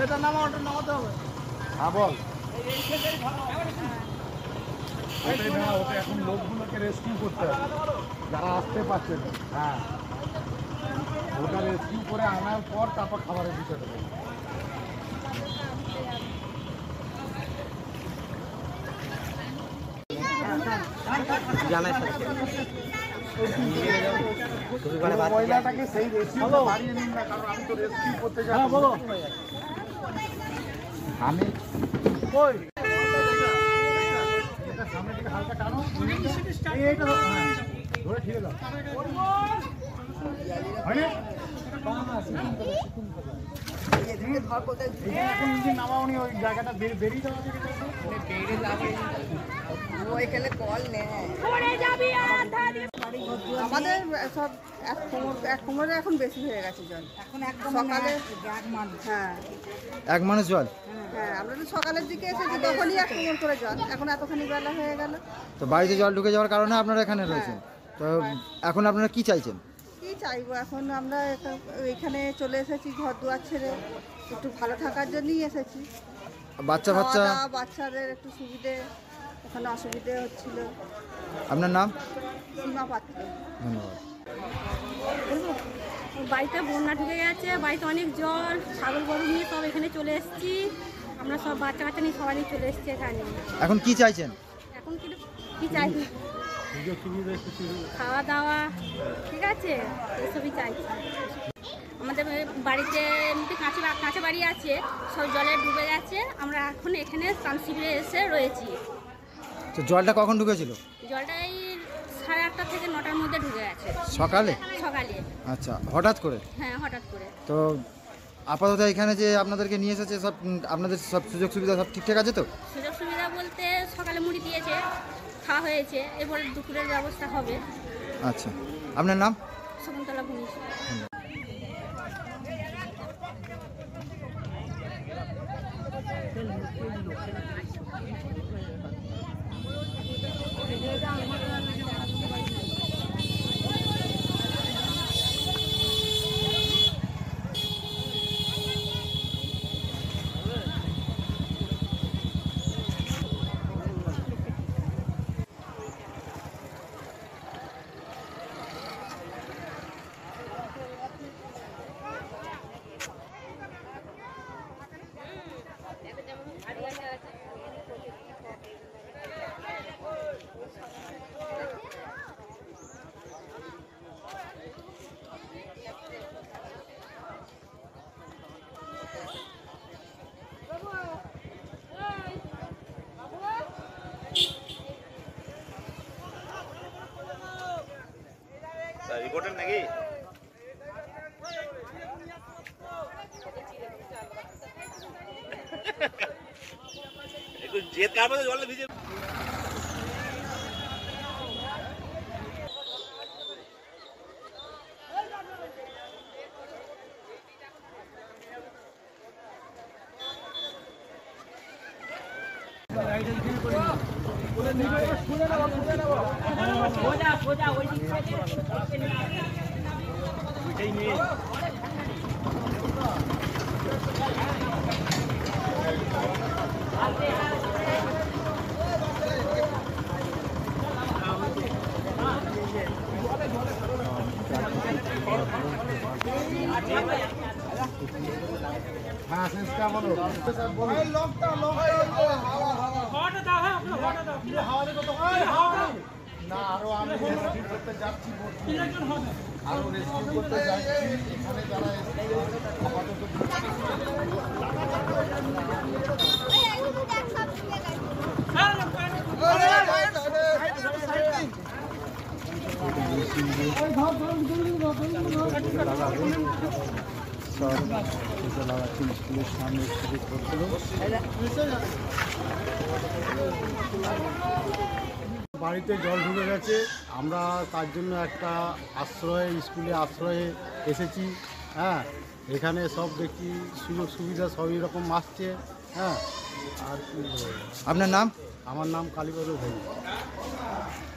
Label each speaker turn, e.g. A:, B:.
A: এটা নামাতে হবে।
B: হ্যাঁ বল। ওটাই না, ওটা এখন লোকগুলোকে রেস্কিউ করতে হবে যারা আসতে পারছে না। হ্যাঁ, ওটা রেস্কিউ করে আনার পর তারপর খাবারের দিতে হবে। মহিলাটাকে সেই রেস্কিউটা বাড়িয়ে নিন না, কারণ আমি তো রেস্কিউ করতে যাবো। আমি কই এটা সামনে থেকে হালকা টানো, এইটা ধরে ঠিক দাও। হয়নি এখন যদি নামাওনি ওই জায়গাটা বেরিয়ে যাওয়া থেকে
C: আমাদের সব এক কোমরে এখন বেশি হয়ে গেছে জল। এখন সকালে হ্যাঁ
D: 1 মানুষ জল।
C: হ্যাঁ, আমরা তো সকালের দিকে এসেছি, তখনই 1 কোমর করে জল। এখন এতখানি বেলা হয়ে গেল।
D: তো বাড়িতে জল ঢুকে যাওয়ার কারণে আপনারা এখানে রয়েছেন। তো এখন আপনারা কি চাইছেন?
C: কি চাইবো এখন, আমরা এখানে চলে এসেছি ঘর দুয়ার ছেড়ে, একটু ভালো থাকার জন্যই এসেছি। বাচ্চাদের একটু সুবিধে, ওখানে অসুবিধে হচ্ছিল।
D: আপনার নাম?
C: সীমা পাত্র।
D: ধন্যবাদ।
E: বাড়িতে বন্যা ঢুকে গেছে, বাড়িতে অনেক জল, ছাগল গরু নিয়ে সব এখানে চলে এসেছি। আমরা সব বাচ্চা কাচ্চা নিয়ে সবাই চলে এসেছি এখানে।
D: এখন কি চাইছেন?
E: এখন কি চাইছি? খাওয়া দাওয়া, ঠিক আছে, এসবই চাইছি। আমাদের বাড়িতে এমনি কাছে বাড়ি আছে, সব জলে ডুবে গেছে। আমরা এখন এখানে ত্রাণ শিবিরে এসে রয়েছি।
D: তো জলটা কখন ঢুকেছিল?
E: জলটা এই 8:30 থেকে 9টার মধ্যে ঢুকে গেছে।
D: সকালে?
E: সকালে।
D: আচ্ছা, হঠাৎ করে?
E: হ্যাঁ, হঠাৎ করে।
D: তো আপাতত এখানে যে আপনাদেরকে নিয়ে এসেছে, সব আপনাদের সব সুযোগ সুবিধা সব ঠিকঠাক আছে তো?
E: সুযোগ সুবিধা বলতে সকালে মুড়ি দিয়েছে, খাওয়া হয়েছে, এরপরে দুপুরের ব্যবস্থা হবে।
D: আচ্ছা, আপনার নাম?
E: শকুন্তলা ভূমিজ।
F: রিপোর্টার নাকি? একটু জেদ কার মধ্যে জলে ভিজে
B: হ্যাঁ, চেষ্টা বলো। না, আরো আমি রেস্কিউ করতে যাচ্ছি, আরো রেস্কিউ করতে যাচ্ছি। এখানে যারা স্কুলের সামনে বাড়িতে জল ঢুকে গেছে। আমরা তার জন্য একটা স্কুলে আশ্রয়ে এসেছি। হ্যাঁ, এখানে সব দেখি সুযোগ সুবিধা সবই রকম আসছে। হ্যাঁ আর কি বলবো?
D: আপনার নাম?
B: আমার নাম কালীপদ ভৌমিক।